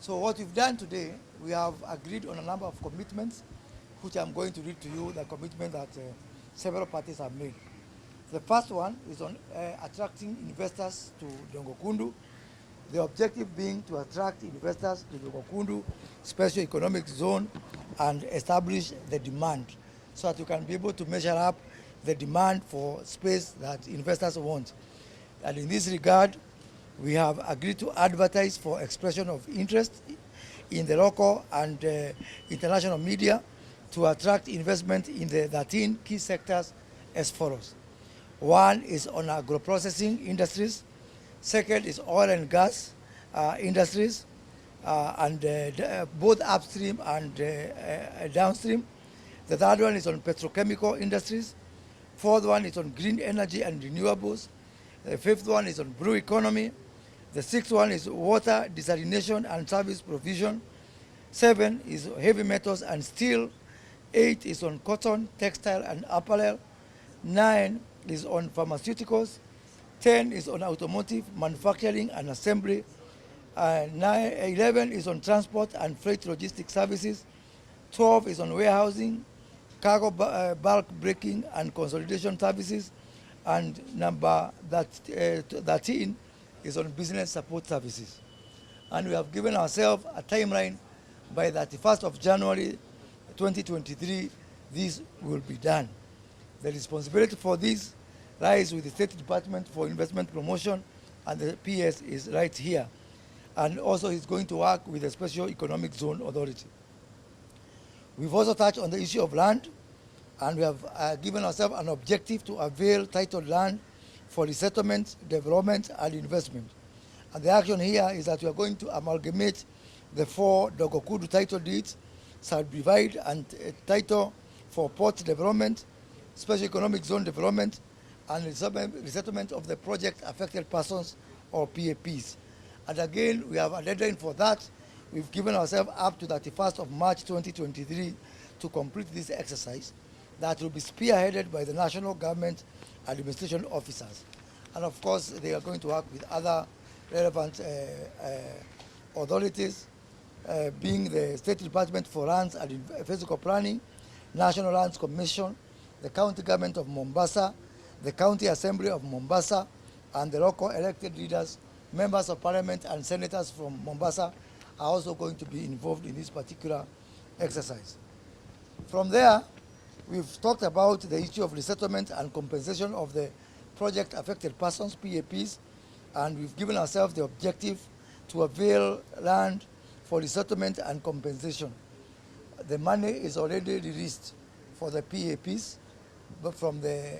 So what we've done today, we have agreed on a number of commitments, which I'm going to read to you, the commitment that several parties have made. The first one is on attracting investors to Dongo Kundu. The objective being to attract investors to Dongo Kundu special economic zone and establish the demand so that you can be able to measure up the demand for space that investors want. And in this regard, we have agreed to advertise for expression of interest in the local and international media to attract investment in the 13 key sectors as follows. One is on agro-processing industries. Second is oil and gas industries, and both upstream and downstream. The third one is on petrochemical industries. Fourth one is on green energy and renewables. The fifth one is on blue economy. The sixth one is water desalination and service provision. 7 is heavy metals and steel. 8 is on cotton, textile and apparel. 9 is on pharmaceuticals. 10 is on automotive, manufacturing and assembly. 11 is on transport and freight logistics services. 12 is on warehousing, cargo bulk breaking and consolidation services. And number 13 is on business support services. And we have given ourselves a timeline by 31st of January 2023, this will be done. The responsibility for this lies with the State Department for Investment Promotion, and the PS is right here. And also he's going to work with the Special Economic Zone Authority. We've also touched on the issue of land, and we have given ourselves an objective to avail titled land for resettlement, development, and investment. And the action here is that we are going to amalgamate the 4 Dongo Kundu title deeds, subdivide and title for port development, special economic zone development, and resettlement of the project affected persons or PAPs. And again, we have a deadline for that. We've given ourselves up to 31st of March 2023 to complete this exercise that will be spearheaded by the national government administration officers. And of course, they are going to work with other relevant authorities, being the State Department for Lands and Physical Planning, National Lands Commission, the County Government of Mombasa, the County Assembly of Mombasa, and the local elected leaders, members of parliament and senators from Mombasa are also going to be involved in this particular exercise. From there, we've talked about the issue of resettlement and compensation of the project affected persons, PAPs, and we've given ourselves the objective to avail land for resettlement and compensation. The money is already released for the PAPs, but from the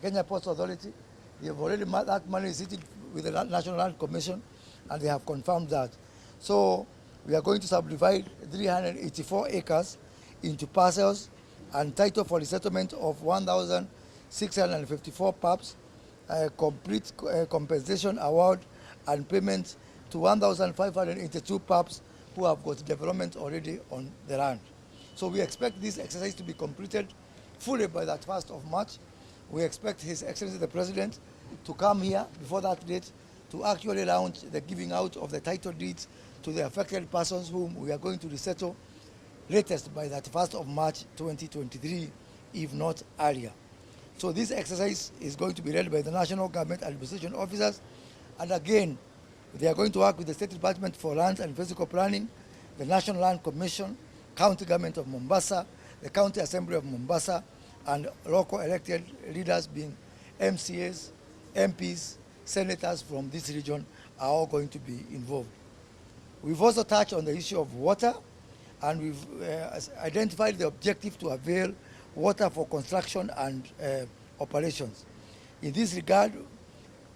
Kenya Ports Authority, they have already, that money is sitting with the National Land Commission, and they have confirmed that. So we are going to subdivide 384 acres into parcels and title for resettlement of 1,654 PAPs, complete compensation award and payment to 1,582 PAPs who have got development already on the land. So we expect this exercise to be completed fully by that 1st of March. We expect His Excellency the President to come here before that date to actually launch the giving out of the title deeds to the affected persons whom we are going to resettle latest by that 1st of March 2023, if not earlier. So this exercise is going to be led by the National Government Administration Officers, and again, they are going to work with the State Department for Lands and Physical Planning, the National Land Commission, County Government of Mombasa, the County Assembly of Mombasa, and local elected leaders being MCAs, MPs, senators from this region are all going to be involved. We've also touched on the issue of water, and we've identified the objective to avail water for construction and operations. In this regard,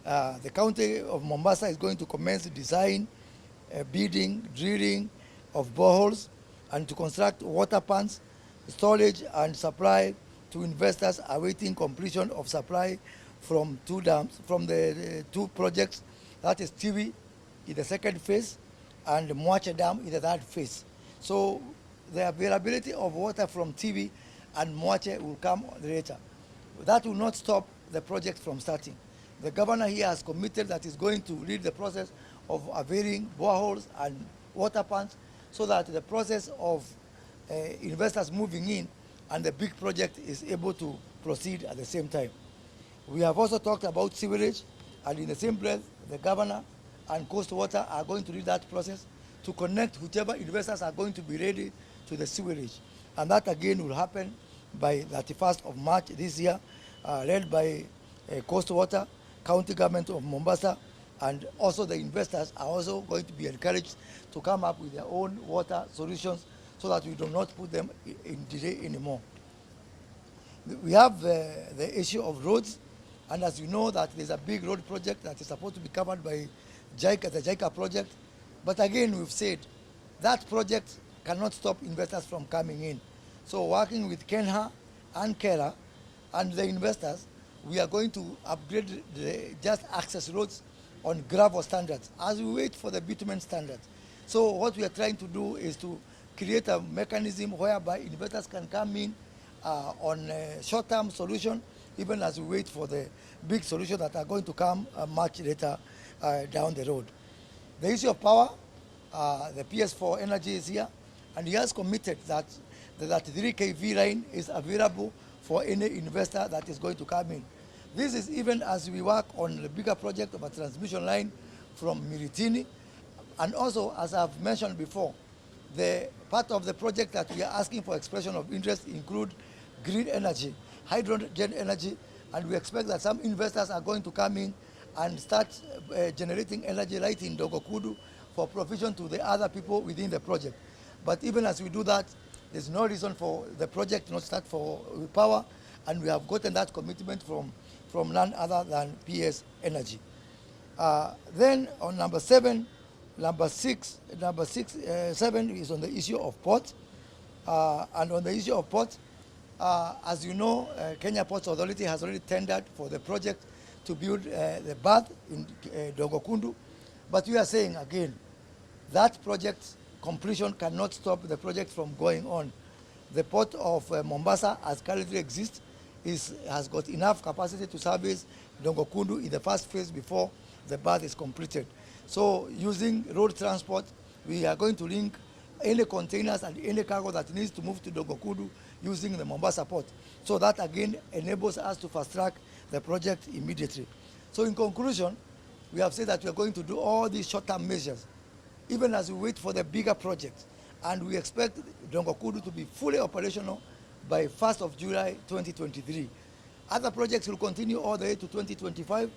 the County of Mombasa is going to commence design, bidding, drilling of boreholes, and to construct water pumps, storage and supply to investors awaiting completion of supply from 2 dams, from the 2 projects, that is Tiwi in the 2nd phase and Mwache Dam in the 3rd phase. So the availability of water from Tiwi and Mwache will come later. That will not stop the project from starting. The governor here has committed that he's going to lead the process of availing boreholes and water plants, so that the process of investors moving in and the big project is able to proceed at the same time. We have also talked about sewerage, and in the same breath, the governor and Coast Water are going to lead that process to connect whichever investors are going to be ready to the sewerage. And that again will happen by 31st of March this year, led by Coast Water, County Government of Mombasa, and also the investors are also going to be encouraged to come up with their own water solutions so that we do not put them in delay anymore. We have the issue of roads, and as you know that there's a big road project that is supposed to be covered by JICA, the JICA project. But again, we've said that project cannot stop investors from coming in. So working with Kenha and Kera and the investors, we are going to upgrade the just access roads on gravel standards as we wait for the bitumen standards. So what we are trying to do is to create a mechanism whereby investors can come in on a short-term solution, even as we wait for the big solutions that are going to come much later down the road. The issue of power, the PS4 Energy is here, and he has committed that the 33 kV line is available for any investor that is going to come in. This is even as we work on the bigger project of a transmission line from Miritini, and also, as I've mentioned before, the part of the project that we are asking for expression of interest include green energy, hydrogen energy, and we expect that some investors are going to come in and start generating energy right in Dongo Kundu for provision to the other people within the project. But even as we do that, there's no reason for the project not start for power, and we have gotten that commitment from none other than PS Energy. Then on number 7 is on the issue of port. And on the issue of port, as you know, Kenya Ports Authority has already tendered for the project to build the berth in Dongo Kundu. But we are saying again, that project completion cannot stop the project from going on. The port of Mombasa, as currently exists, has got enough capacity to service Dongo Kundu in the first phase before the berth is completed. So using road transport, we are going to link any containers and any cargo that needs to move to Dongo Kundu using the Mombasa port. So that again enables us to fast track the project immediately. So in conclusion, we have said that we are going to do all these short-term measures, even as we wait for the bigger projects. And we expect Dongo Kundu to be fully operational by 1st of July 2023. Other projects will continue all the way to 2025,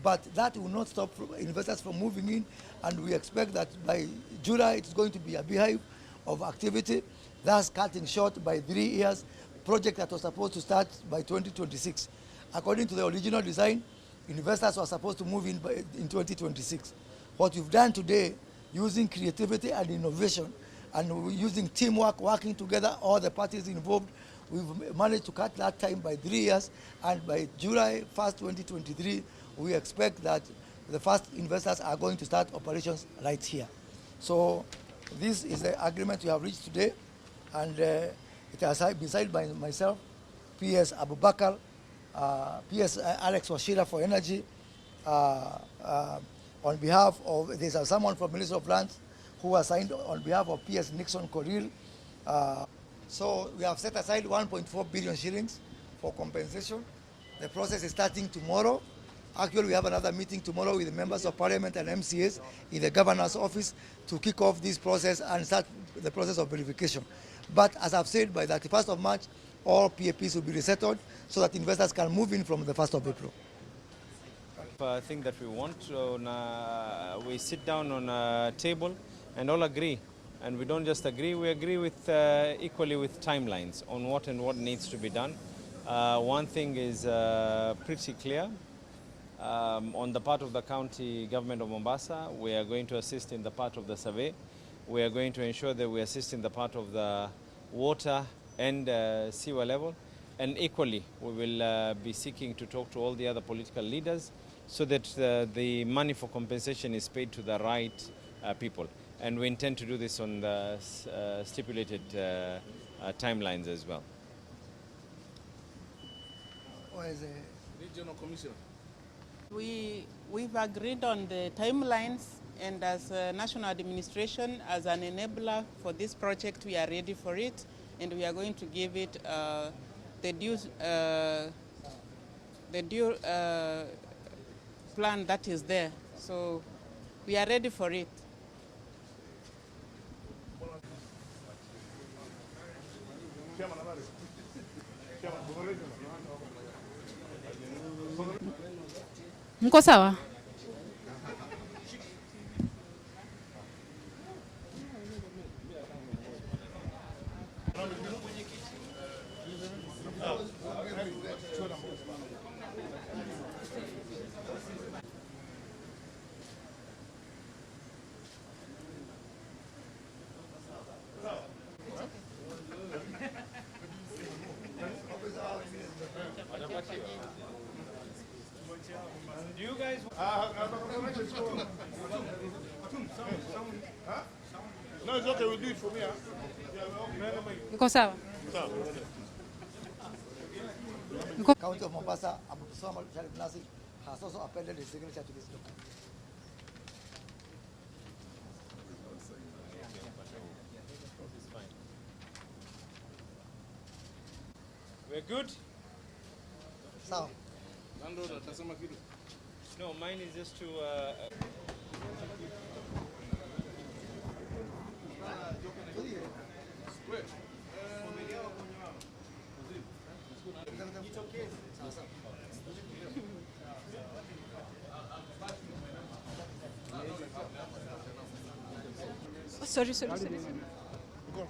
but that will not stop investors from moving in, and we expect that by July it's going to be a beehive of activity, thus cutting short by 3 years project that was supposed to start by 2026. According to the original design, investors were supposed to move in in 2026. What we've done today, using creativity and innovation, and using teamwork, working together, all the parties involved, we've managed to cut that time by 3 years, and by July 1st, 2023, we expect that the first investors are going to start operations right here. So this is the agreement we have reached today, and it has been signed by myself, PS Abubakar, PS Alex Washira for Energy, on behalf of, there's someone from Ministry of Lands who has signed on behalf of PS Nixon Korir. So we have set aside 1.4 billion shillings for compensation. The process is starting tomorrow. Actually, we have another meeting tomorrow with the members of parliament and MCAs in the governor's office to kick off this process and start the process of verification. But as I've said, by the 31st of March, all PAPs will be resettled so that investors can move in from the 1st of April. I think that we want, we sit down on a table and all agree. And we don't just agree, we agree with equally with timelines on what needs to be done. One thing is pretty clear. On the part of the county government of Mombasa, we are going to assist in the part of the survey. We are going to ensure that we assist in the part of the water and sewer level. And equally, we will be seeking to talk to all the other political leaders so that the money for compensation is paid to the right people. And we intend to do this on the stipulated timelines as well. Regional Commission. We've agreed on the timelines And as a national administration, as an enabler for this project, we are ready for it, and we are going to give it the due plan that is there. So we are ready for it. Mko sawa? Do you guys? No, it's okay. We'll do it for me. Mko sawa? County of Mombasa, Abu Salman Sharif Nasir has also appended his signature to this document. We're good? So, No, mine is just to. Sorry. Go on,